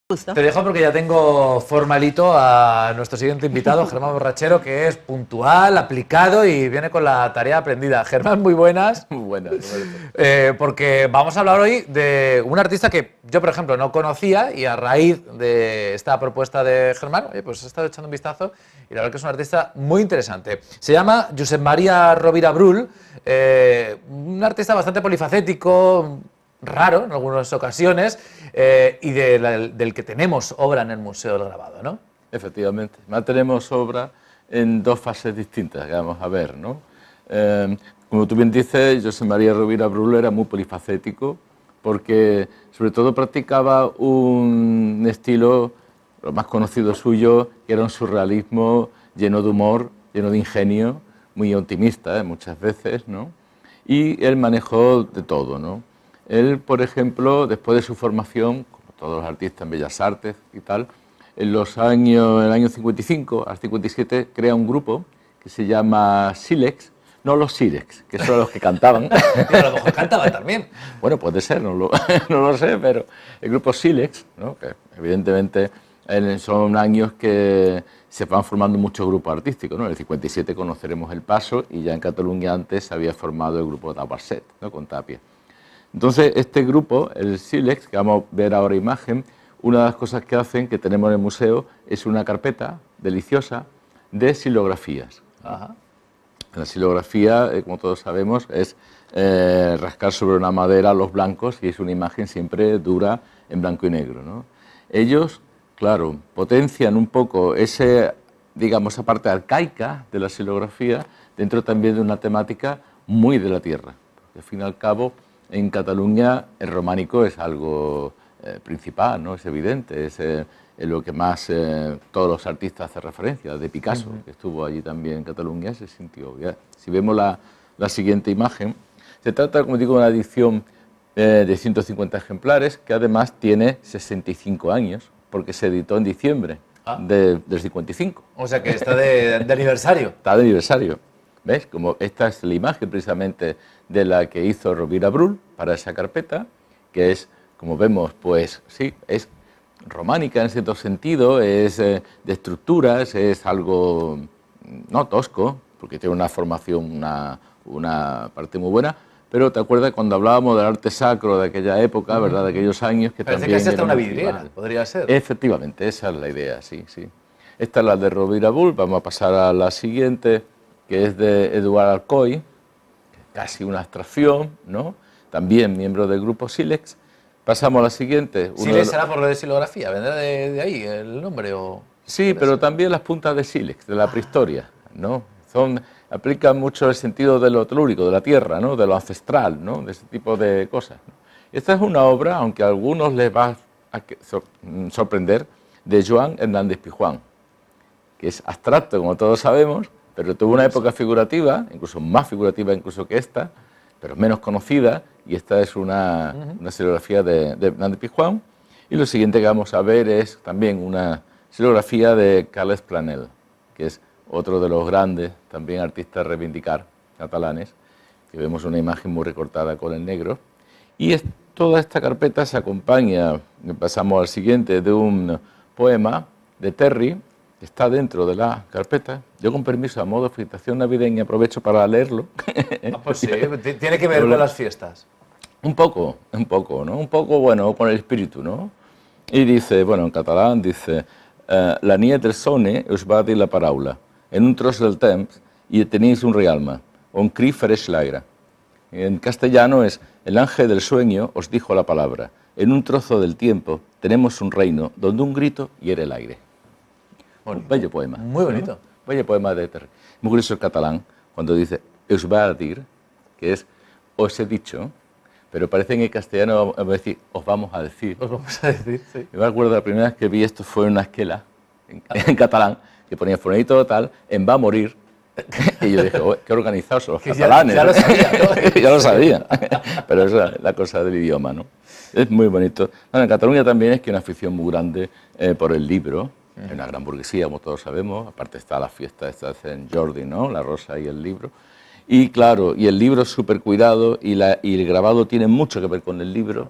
Justo. Te dejo porque ya tengo formalito a nuestro siguiente invitado, Germán Borrachero, que es puntual, aplicado y viene con la tarea aprendida. Germán, muy buenas. Muy buenas. Porque vamos a hablar hoy de un artista que yo, por ejemplo, no conocía y a raíz de esta propuesta de Germán, pues he estado echando un vistazo y la verdad que es un artista muy interesante. Se llama Josep Maria Rovira Brull, un artista bastante polifacético, raro en algunas ocasiones, y del que tenemos obra en el Museo del Grabado, ¿no? Efectivamente. Tenemos obra en dos fases distintas que vamos a ver, ¿no? Como tú bien dices, Josep Maria Rovira Brull era muy polifacético porque sobre todo practicaba un estilo, lo más conocido suyo, que era un surrealismo lleno de humor, lleno de ingenio, muy optimista, muchas veces, ¿no? Y él manejó de todo, ¿no? Él, por ejemplo, después de su formación, como todos los artistas en Bellas Artes y tal, en el año 55 al 57 crea un grupo que se llama Silex, no los Silex, que son los que cantaban. Pero a lo mejor cantaban también. Bueno, puede ser, no lo sé, pero el grupo Silex, ¿no? Que evidentemente son años que se van formando muchos grupos artísticos, ¿no? En el 57 conoceremos El Paso y ya en Cataluña antes se había formado el grupo Tabarset, ¿no? Con Tapia. Entonces, este grupo, el Silex, que vamos a ver ahora imagen, una de las cosas que hacen, que tenemos en el museo, es una carpeta deliciosa de silografías. Ajá. La silografía, como todos sabemos, es rascar sobre una madera los blancos y es una imagen siempre dura en blanco y negro, ¿no? Ellos, claro, potencian un poco esa parte arcaica de la silografía dentro también de una temática muy de la tierra. Porque, al fin y al cabo, en Cataluña el románico es algo principal, ¿no? Es evidente, es lo que más todos los artistas hacen referencia, de Picasso, que estuvo allí también en Cataluña, se sintió. Ya. Si vemos la siguiente imagen, se trata, como digo, de una edición de 150 ejemplares, que además tiene 65 años, porque se editó en diciembre del 55. O sea que está de aniversario. Está de aniversario. ¿Ves? Como esta es la imagen precisamente de la que hizo Rovira Brull para esa carpeta, que es, como vemos, pues sí, es románica en cierto sentido, es de estructuras, es algo no tosco, porque tiene una formación, una parte muy buena, pero te acuerdas cuando hablábamos del arte sacro de aquella época, ¿verdad? De aquellos años que Parece también que es hasta era una muy vidriera, tribal. podría ser. Efectivamente, esa es la idea, sí, sí. Esta es la de Rovira Brull, vamos a pasar a la siguiente, que es de Eduard Alcoy, casi una abstracción, ¿no? También miembro del grupo Silex. Pasamos a la siguiente. ¿Silex será por lo de silografía? ¿Vendrá de ahí el nombre? Sí, pero también las puntas de sílex, de la prehistoria, ¿no? Aplican mucho el sentido de lo telúrico, de la tierra, ¿no? De lo ancestral, ¿no? De ese tipo de cosas, ¿no? Esta es una obra, aunque a algunos les va a sorprender, de Joan Hernández Pijuán, que es abstracto, como todos sabemos, pero tuvo una época figurativa, incluso más figurativa incluso que esta, pero menos conocida, y esta es una silografía de Hernández Pijuán. Y lo siguiente que vamos a ver es también una silografía de Carles Planel, que es otro de los grandes, también artistas a reivindicar, catalanes, que vemos una imagen muy recortada con el negro. Y toda esta carpeta se acompaña, pasamos al siguiente, de un poema de Terry, que está dentro de la carpeta. Yo, con permiso, a modo de felicitación navideña, aprovecho para leerlo. Pues sí, tiene que ver con las fiestas. Un poco, ¿no? Un poco, bueno, con el espíritu, ¿no? Y dice, bueno, en catalán dice, la nit del sone us va dir la paraula, en un tros del temps y tenéis un realma, on cri fereix l'aire. En castellano es, el ángel del sueño os dijo la palabra, en un trozo del tiempo tenemos un reino donde un grito hiere el aire. Bonito. Un bello poema. Muy bonito. ¿No? Bello poema de Terry. Muy curioso el catalán, cuando dice, us va a dir, que es, os he dicho, pero parece en el castellano vamos a decir, os vamos a decir. Os vamos a decir, sí. Yo me acuerdo la primera vez que vi esto fue en una esquela, en catalán, que ponía fulanito tal, en va a morir. Y yo dije, qué organizados son los catalanes. Ya lo sabía, ¿no? Ya lo sabía. Pero esa es la cosa del idioma, ¿no? Es muy bonito. Bueno, en Cataluña también es que hay una afición muy grande por el libro. Hay una gran burguesía, como todos sabemos. Aparte está la fiesta esta de Sant Jordi, ¿no? La rosa y el libro. Y claro, y el libro es súper cuidado y el grabado tiene mucho que ver con el libro.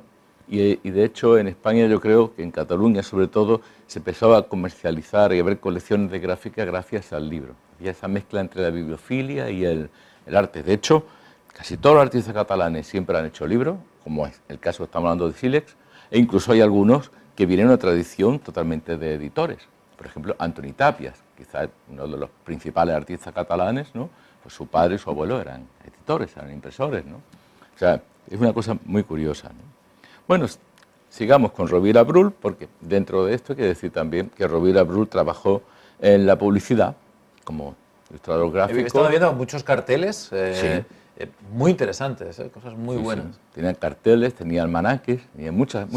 Y de hecho en España yo creo que en Cataluña sobre todo se empezó a comercializar y a ver colecciones de gráfica gracias al libro. Había esa mezcla entre la bibliofilia y el arte. De hecho, casi todos los artistas catalanes siempre han hecho libros, como es el caso que estamos hablando de Sílex, e incluso hay algunos que vienen de una tradición totalmente de editores. Por ejemplo, Antoni Tàpies, quizás uno de los principales artistas catalanes, ¿no? Pues su padre y su abuelo eran editores, eran impresores, ¿no? O sea, es una cosa muy curiosa, ¿no? Bueno, sigamos con Rovira Brull, porque dentro de esto hay que decir también que Rovira Brull trabajó en la publicidad como ilustrador gráfico. He estado viendo muchos carteles Sí. muy interesantes, cosas muy Sí, buenas. sí. Tenía carteles, tenía almanaques, tenía muchas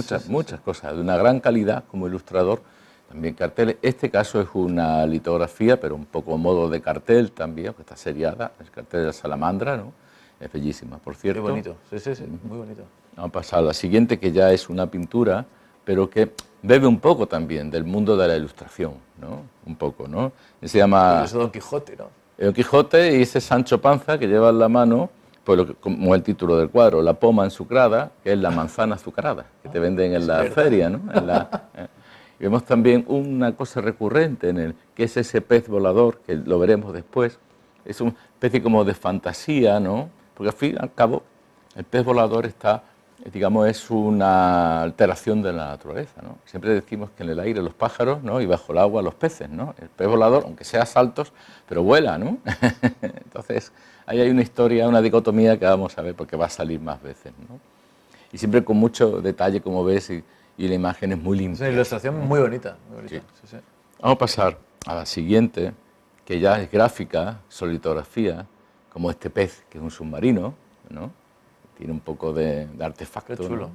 cosas de una gran calidad como ilustrador. También carteles. Este caso es una litografía, pero un poco modo de cartel también, que está seriada. El cartel de la salamandra, ¿no? Es bellísima, por cierto. Qué bonito, sí, muy bonito. Vamos a pasar a la siguiente, que ya es una pintura, pero que bebe un poco también del mundo de la ilustración, ¿no? Un poco, ¿no? Se llama Eso Don Quijote, ¿no? Don Quijote y ese Sancho Panza que lleva en la mano, pues como el título del cuadro, la poma ensucrada, que es la manzana azucarada, que te venden en la feria, ¿no? Y vemos también una cosa recurrente en el que es ese pez volador, que lo veremos después. Es una especie como de fantasía, ¿no? Porque al fin y al cabo el pez volador está, digamos, es una alteración de la naturaleza, ¿no? Siempre decimos que en el aire los pájaros, ¿no? Y bajo el agua los peces, ¿no? El pez volador, aunque sea saltos, pero vuela, ¿no? Entonces, ahí hay una historia, una dicotomía que vamos a ver porque va a salir más veces, ¿no? Y siempre con mucho detalle, como ves, y la imagen es muy limpia. Es una ilustración muy bonita, muy bonita. Sí. Vamos a pasar a la siguiente, que ya es gráfica, solitografía, como este pez, que es un submarino, ¿no? Tiene un poco de artefacto. Qué chulo.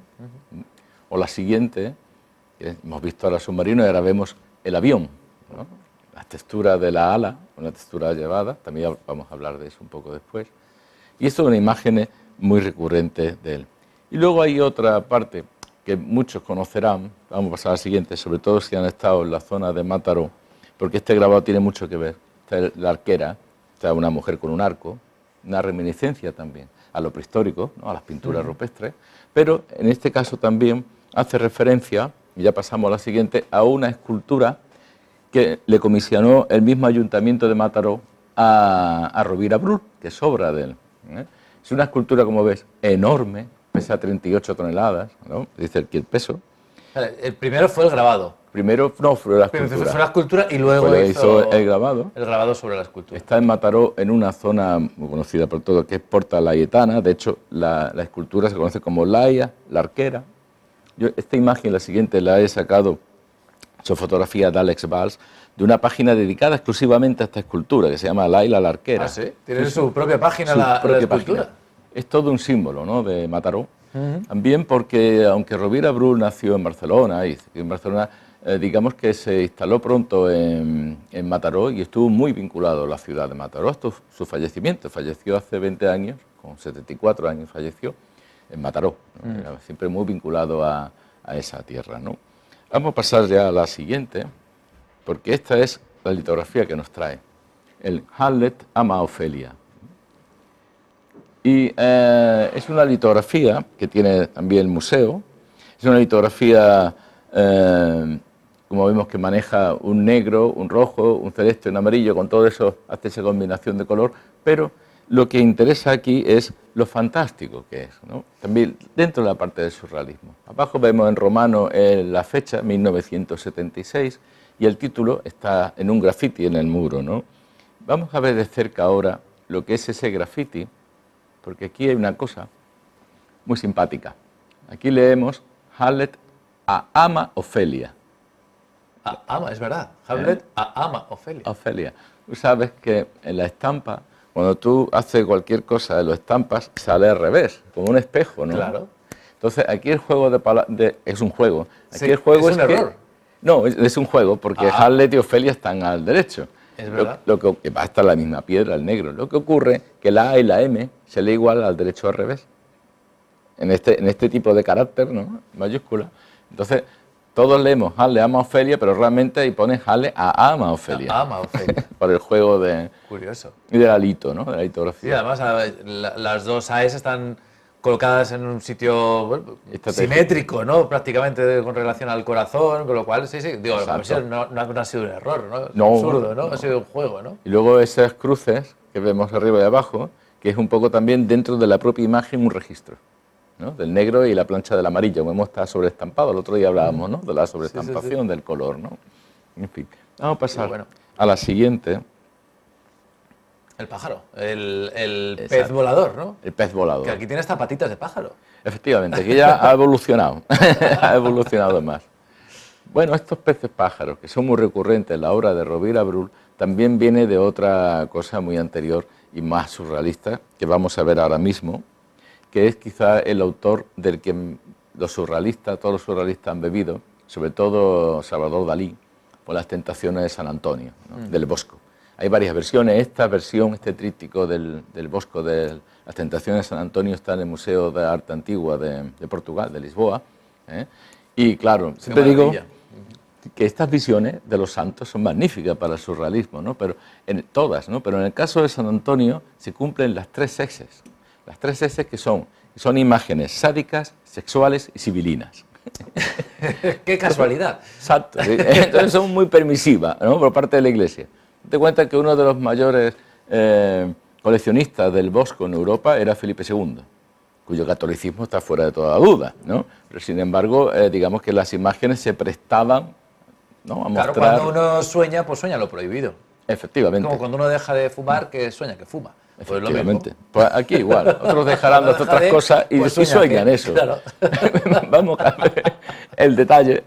¿no? O la siguiente, que hemos visto ahora el submarino y ahora vemos el avión, ¿no? La textura de la ala, una textura llevada, también vamos a hablar de eso un poco después. Y esto es una imagen muy recurrente de él. Y luego hay otra parte que muchos conocerán, vamos a pasar a la siguiente, sobre todo si han estado en la zona de Mataró, porque este grabado tiene mucho que ver. Está la arquera, está una mujer con un arco, una reminiscencia también a lo prehistórico, ¿no? A las pinturas rupestres, pero en este caso también hace referencia, y ya pasamos a la siguiente, a una escultura que le comisionó el mismo ayuntamiento de Mataró a Rovira Brull, que es obra de él. Es una escultura, como ves, enorme, pesa 38 toneladas, ¿no? Dice aquí el peso. El primero fue el grabado. Primero no, fue la escultura. Fue la escultura y luego Después hizo el grabado. El grabado sobre la escultura. Está en Mataró, en una zona muy conocida por todo, que es Porta Laietana. De hecho, la escultura se conoce como Laia, la arquera. Yo esta imagen, la siguiente, la he sacado, son fotografías de Alex Valls, de una página dedicada exclusivamente a esta escultura, que se llama Laia la arquera. Ah, ¿sí? Tiene su propia página la escultura. Página. Es todo un símbolo, ¿no?, de Mataró. También porque, aunque Rovira Brull nació en Barcelona, y en Barcelona, digamos que se instaló pronto en Mataró y estuvo muy vinculado a la ciudad de Mataró hasta su fallecimiento. Falleció hace 20 años, con 74 años falleció, en Mataró, ¿no? Era siempre muy vinculado a esa tierra, ¿no? Vamos a pasar ya a la siguiente, porque esta es la litografía que nos trae. El Hamlet ama a Ofelia. Y es una litografía que tiene también el museo. Es una litografía, como vemos, que maneja un negro, un rojo, un celeste, un amarillo, con todo eso hace esa combinación de color, pero lo que interesa aquí es lo fantástico que es, ¿no? También dentro de la parte del surrealismo. Abajo vemos en romano la fecha, 1976, y el título está en un grafiti en el muro, ¿no? Vamos a ver de cerca ahora lo que es ese grafiti, porque aquí hay una cosa muy simpática. Aquí leemos Hamlet ama Ofelia. Ama, es verdad. Hamlet ama Ofelia. Ofelia. Tú sabes que en la estampa, cuando tú haces cualquier cosa, lo estampas, sale al revés, como un espejo, ¿no? Claro. Entonces, aquí el juego es un juego. Aquí Sí, el juego es un error. No, es un juego, porque Hamlet y Ofelia están al derecho. Es verdad. Lo que va a estar la misma piedra, el negro. Lo que ocurre es que la A y la M se lee igual al derecho al revés. En este tipo de carácter, ¿no?, mayúscula. Entonces, todos leemos Hamlet ama a Ofelia, pero realmente ahí ponen Hamlet ama a Ofelia. Ama Ofelia. Por el juego de... Curioso. Y del alito, ¿no?, de la Sí, litografía. además las dos AES están colocadas en un sitio bueno, simétrico, ¿no? Prácticamente con relación al corazón, con lo cual, sí, digo, no ha sido un error, ¿no? Es absurdo, ¿no? Ha sido un juego, ¿no? Y luego esas cruces que vemos arriba y abajo, que es un poco también dentro de la propia imagen un registro, ¿no? Del negro y la plancha del amarillo, como está sobreestampado. El otro día hablábamos, ¿no? De la sobreestampación del color, ¿no? En fin, vamos a pasar a la siguiente. El pájaro, el pez volador, ¿no? El pez volador. Que aquí tiene hasta patitas de pájaro. Efectivamente, que ya ha evolucionado, ha evolucionado más. Bueno, estos peces pájaros, que son muy recurrentes en la obra de Rovira Brull, también viene de otra cosa muy anterior y más surrealista, que vamos a ver ahora mismo, que es quizá el autor del que los surrealistas, todos los surrealistas han bebido, sobre todo Salvador Dalí, por las tentaciones de San Antonio, ¿no? Del Bosco. Hay varias versiones. Esta versión, este tríptico del Bosco de las Tentaciones de San Antonio está en el Museo de Arte Antigua de Portugal, de Lisboa. Y claro, siempre digo que estas visiones de los santos son magníficas para el surrealismo, ¿no? Pero todas, ¿no? Pero en el caso de San Antonio se cumplen las tres exes. Las tres exes que son imágenes sádicas, sexuales y sibilinas. ¡Qué casualidad! Exacto. ¿Sí? Entonces son muy permisivas, ¿no? Por parte de la Iglesia. Te cuenta que uno de los mayores coleccionistas del Bosco en Europa era Felipe II, cuyo catolicismo está fuera de toda duda, ¿no? Pero sin embargo, digamos que las imágenes se prestaban, ¿no? A mostrar... Claro, cuando uno sueña, pues sueña lo prohibido. Efectivamente. Como cuando uno deja de fumar, que sueña que fuma. Efectivamente. Pues aquí igual, otros dejarán de hacer otras cosas y, pues sueñan eso. Claro. Vamos a ver el detalle,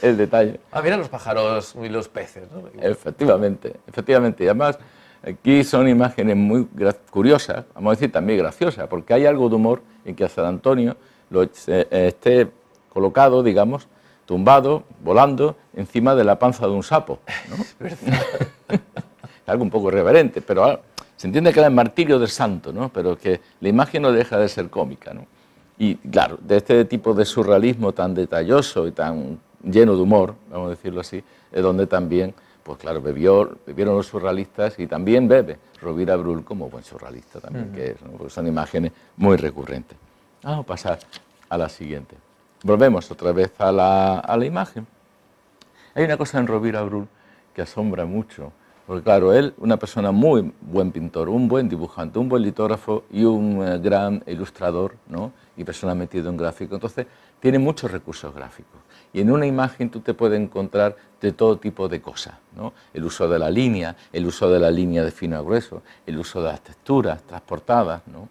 el detalle. Ah, mira los pájaros y los peces, ¿no? Efectivamente, efectivamente. Y además, aquí son imágenes muy curiosas, vamos a decir también graciosas, porque hay algo de humor en que a San Antonio esté colocado, digamos, tumbado, volando, encima de la panza de un sapo, ¿no? Es algo un poco irreverente, pero... Se entiende que era el martirio del santo, ¿no? Pero que la imagen no deja de ser cómica, ¿no? Y claro, de este tipo de surrealismo tan detalloso y tan lleno de humor, vamos a decirlo así, es donde también, pues claro, bebieron los surrealistas y también bebe Rovira Brull como buen surrealista también que es, ¿no? Porque son imágenes muy recurrentes. Vamos a pasar a la siguiente. Volvemos otra vez a la imagen. Hay una cosa en Rovira Brull que asombra mucho. Porque claro, él, una persona muy buen pintor, un buen dibujante, un buen litógrafo y un gran ilustrador, ¿no? Y persona metida en gráfico. Entonces, tiene muchos recursos gráficos. Y en una imagen tú te puedes encontrar de todo tipo de cosas, ¿no? El uso de la línea de fino a grueso, el uso de las texturas transportadas, ¿no?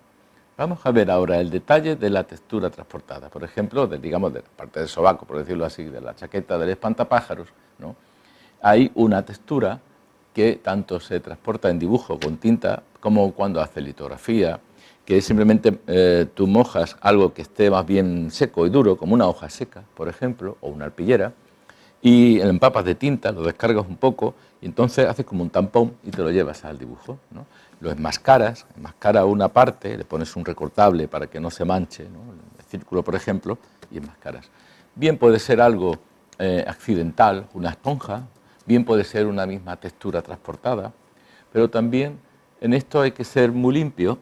Vamos a ver ahora el detalle de la textura transportada. Por ejemplo, digamos, de la parte del sobaco, por decirlo así, de la chaqueta del espantapájaros, ¿no? Hay una textura que tanto se transporta en dibujo con tinta como cuando hace litografía, que es simplemente tú mojas algo que esté más bien seco y duro, como una hoja seca, por ejemplo, o una arpillera, y lo empapas de tinta, lo descargas un poco, y entonces haces como un tampón y te lo llevas al dibujo, ¿no? Lo enmascaras una parte, le pones un recortable para que no se manche, ¿no? El círculo, por ejemplo, y enmascaras. Bien puede ser algo accidental, una esponja, bien puede ser una misma textura transportada, pero también en esto hay que ser muy limpio,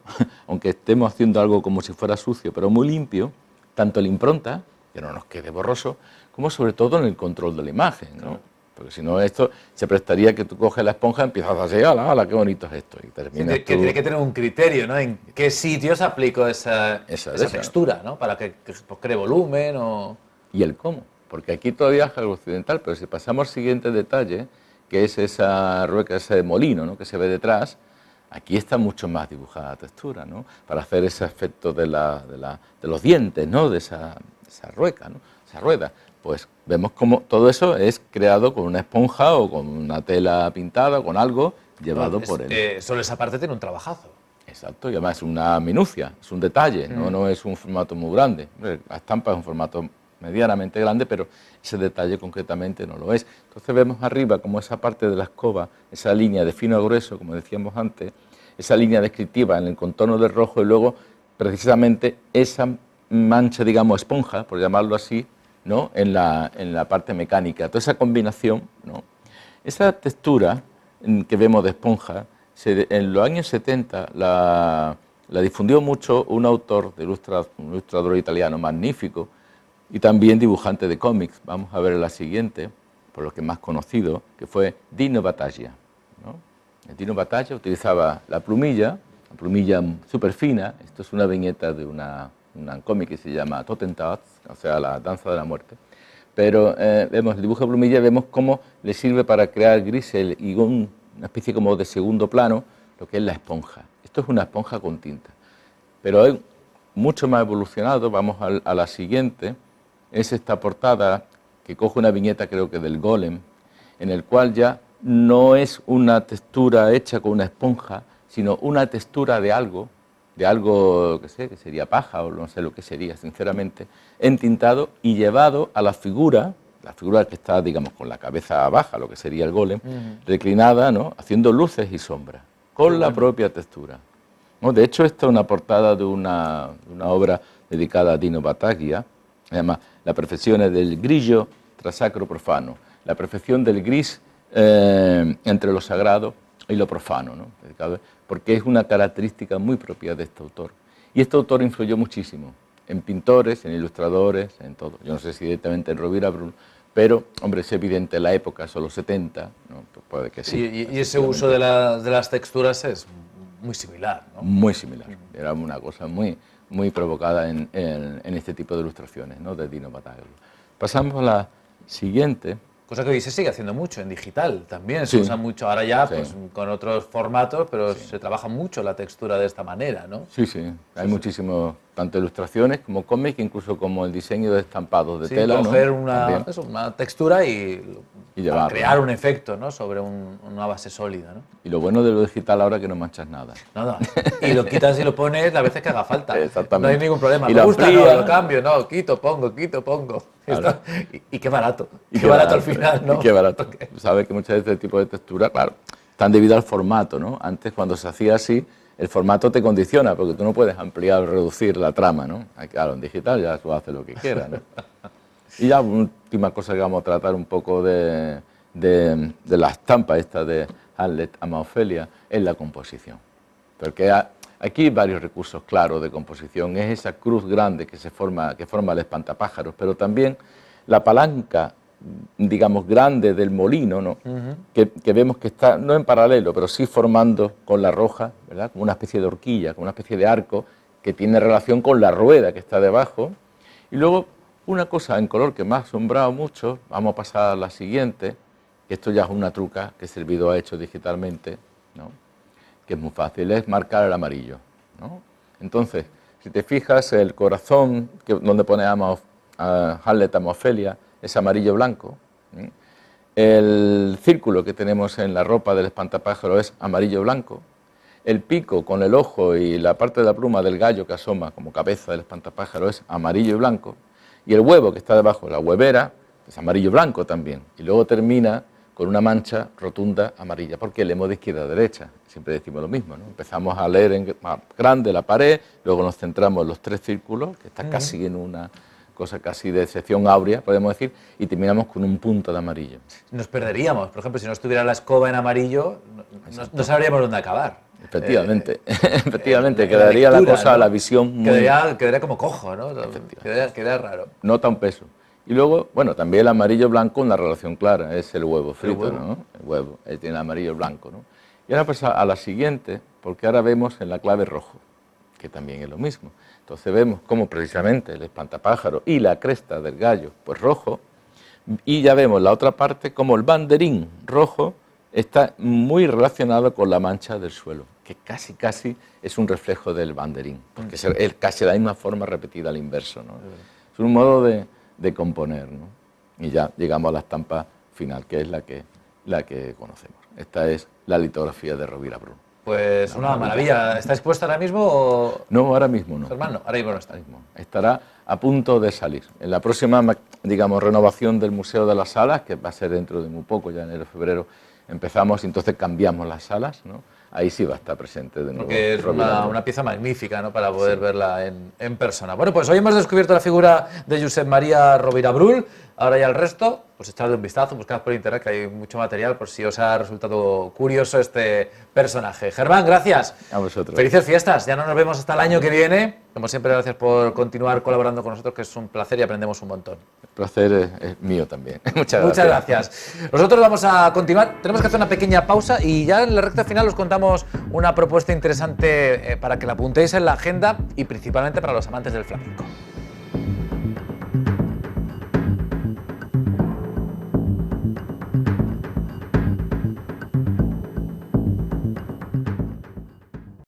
aunque estemos haciendo algo como si fuera sucio, pero muy limpio, tanto en la impronta, que no nos quede borroso, como sobre todo en el control de la imagen, ¿no? Porque si no, esto se prestaría que tú coges la esponja y empiezas a decir, ¡hala, qué bonito es esto! Y terminas que tiene que tener un criterio, ¿no? En qué sitios aplico esa textura, ¿no? Para que pues, cree volumen o... Y el cómo. Porque aquí todavía es algo occidental, pero si pasamos al siguiente detalle, que es esa rueca, ese molino, ¿no? Que se ve detrás, aquí está mucho más dibujada la textura, ¿no? Para hacer ese efecto de los dientes, ¿no? De esa rueca, ¿no? Esa rueda. Pues vemos cómo todo eso es creado con una esponja o con una tela pintada, con algo llevado por él. Solo esa parte tiene un trabajazo. Exacto, y además es una minucia, es un detalle, no es un formato muy grande. La estampa es un formato medianamente grande, pero ese detalle concretamente no lo es. Entonces vemos arriba como esa parte de la escoba, esa línea de fino a grueso, como decíamos antes, esa línea descriptiva en el contorno del rojo y luego precisamente esa mancha, digamos, esponja, por llamarlo así, ¿no? en la parte mecánica. Toda esa combinación, ¿no? Esa textura que vemos de esponja, en los años 70 la difundió mucho un autor, un ilustrador italiano magnífico y también dibujante de cómics. Vamos a ver la siguiente, por lo que más conocido, que fue Dino Battaglia, ¿no? El Dino Battaglia utilizaba la plumilla súper fina. Esto es una viñeta de un cómic que se llama Totentanz, o sea, la danza de la muerte. Pero vemos el dibujo de plumilla, vemos cómo le sirve para crear grises y una especie como de segundo plano, lo que es la esponja. Esto es una esponja con tinta. Pero hay mucho más evolucionado, vamos a la siguiente, es esta portada que coge una viñeta, creo que del Golem, en el cual ya no es una textura hecha con una esponja, sino una textura de algo, que sé, que sería paja o no sé lo que sería, sinceramente, entintado y llevado a la figura que está, digamos, con la cabeza baja, lo que sería el golem, reclinada, ¿no?, haciendo luces y sombras, con la propia textura, ¿no? De hecho, esta es una portada de una obra dedicada a Dino Battaglia, se llama La perfección del grigio tra sacro profano, la perfección del gris entre lo sagrado y lo profano, ¿no?, porque es una característica muy propia de este autor. Y este autor influyó muchísimo en pintores, en ilustradores, en todo. Yo no sé si directamente en Rovira Brull, pero, hombre, es evidente, la época son los 70, ¿no? Pues puede que sí. Y ese uso de las texturas es muy similar, ¿no? Muy similar. Era una cosa muy provocada en este tipo de ilustraciones, ¿no?, de Dino Battaglia. Pasamos a la siguiente. Cosa que hoy se sigue haciendo mucho en digital también, se usa mucho ahora ya pues, con otros formatos, pero se trabaja mucho la textura de esta manera, ¿no? Sí, hay muchísimos, tanto ilustraciones como cómics, incluso como el diseño de estampados de tela, coger ¿no? una textura y para crear un efecto, ¿no?, sobre una base sólida, ¿no? Y lo bueno de lo digital ahora es que no manchas nada. Nada. Y lo quitas y lo pones las veces que haga falta. Exactamente. No hay ningún problema. Y Me gusta, amplía, no, lo cambio, no, quito, pongo. Claro. Y qué barato. Y qué barato al final, ¿no? Y qué barato. Sabes que muchas veces este tipo de textura, claro, están debido al formato, ¿no? Antes, cuando se hacía así, el formato te condiciona, porque tú no puedes ampliar o reducir la trama, ¿no? Claro, en digital ya tú haces lo que quieras, ¿no? Y ya, última cosa que vamos a tratar un poco de la estampa esta de Hamlet a Ofelia, es la composición. Porque aquí hay varios recursos claros de composición. Es esa cruz grande que forma el espantapájaros, pero también la palanca, digamos, grande del molino, ¿no? Que vemos que está, no en paralelo, pero sí formando con la roja, ¿verdad?, como una especie de horquilla, como una especie de arco que tiene relación con la rueda que está debajo. Y luego, una cosa en color que me ha asombrado mucho, vamos a pasar a la siguiente, que esto ya es una truca que Servidor ha hecho digitalmente, ¿no?, que es muy fácil, es marcar el amarillo, ¿no? Entonces, si te fijas, el corazón donde pone Hamlet a Ofelia es amarillo-blanco. El círculo que tenemos en la ropa del espantapájaro es amarillo-blanco. El pico con el ojo y la parte de la pluma del gallo que asoma como cabeza del espantapájaro es amarillo y blanco. Y el huevo que está debajo, la huevera, es amarillo-blanco también. Y luego termina con una mancha rotunda amarilla, porque leemos de izquierda a derecha, siempre decimos lo mismo, ¿no? Empezamos a leer en grande la pared, luego nos centramos en los tres círculos, que está casi en una cosa casi de sección áurea, podemos decir, y terminamos con un punto de amarillo. Nos perderíamos, por ejemplo, si no estuviera la escoba en amarillo, no sabríamos dónde acabar. Efectivamente, efectivamente, quedaría lectura, la cosa, ¿no?, la visión muy... Quedaría como cojo, ¿no? Quedaría raro. Nota un peso. Y luego, bueno, también el amarillo-blanco, una relación clara, es el huevo frito, ¿no? El huevo, tiene amarillo-blanco, ¿no? Y ahora pues a la siguiente, porque ahora vemos en la clave rojo, que también es lo mismo. Entonces vemos cómo precisamente el espantapájaro y la cresta del gallo, pues rojo, y ya vemos la otra parte como el banderín rojo está muy relacionado con la mancha del suelo, que casi es un reflejo del banderín, porque es casi la misma forma repetida al inverso, ¿no? Es un modo de componer, ¿no? Y ya llegamos a la estampa final, que es la que conocemos. Esta es la litografía de Rovira Brull. Pues una maravilla. ¿Está expuesta ahora mismo o...? No, ahora mismo no. Hermano, ahora mismo no está. Estará a punto de salir. En la próxima, digamos, renovación del Museo de las Salas, que va a ser dentro de muy poco, ya enero, febrero, empezamos y entonces cambiamos las salas, ¿no? Ahí sí va a estar presente de nuevo. Porque es una pieza magnífica, ¿no?, para poder verla en persona. Bueno, pues hoy hemos descubierto la figura de Josep Maria Rovira Brull, Ahora ya el resto, pues echadle un vistazo, buscad por internet que hay mucho material por si os ha resultado curioso este personaje. Germán, gracias. A vosotros. Felices fiestas, ya no nos vemos hasta el año que viene. Como siempre, gracias por continuar colaborando con nosotros, que es un placer y aprendemos un montón. El placer es mío también. Muchas gracias. Muchas gracias. Nosotros vamos a continuar, tenemos que hacer una pequeña pausa y ya en la recta final os contamos una propuesta interesante para que la apuntéis en la agenda y principalmente para los amantes del flamenco.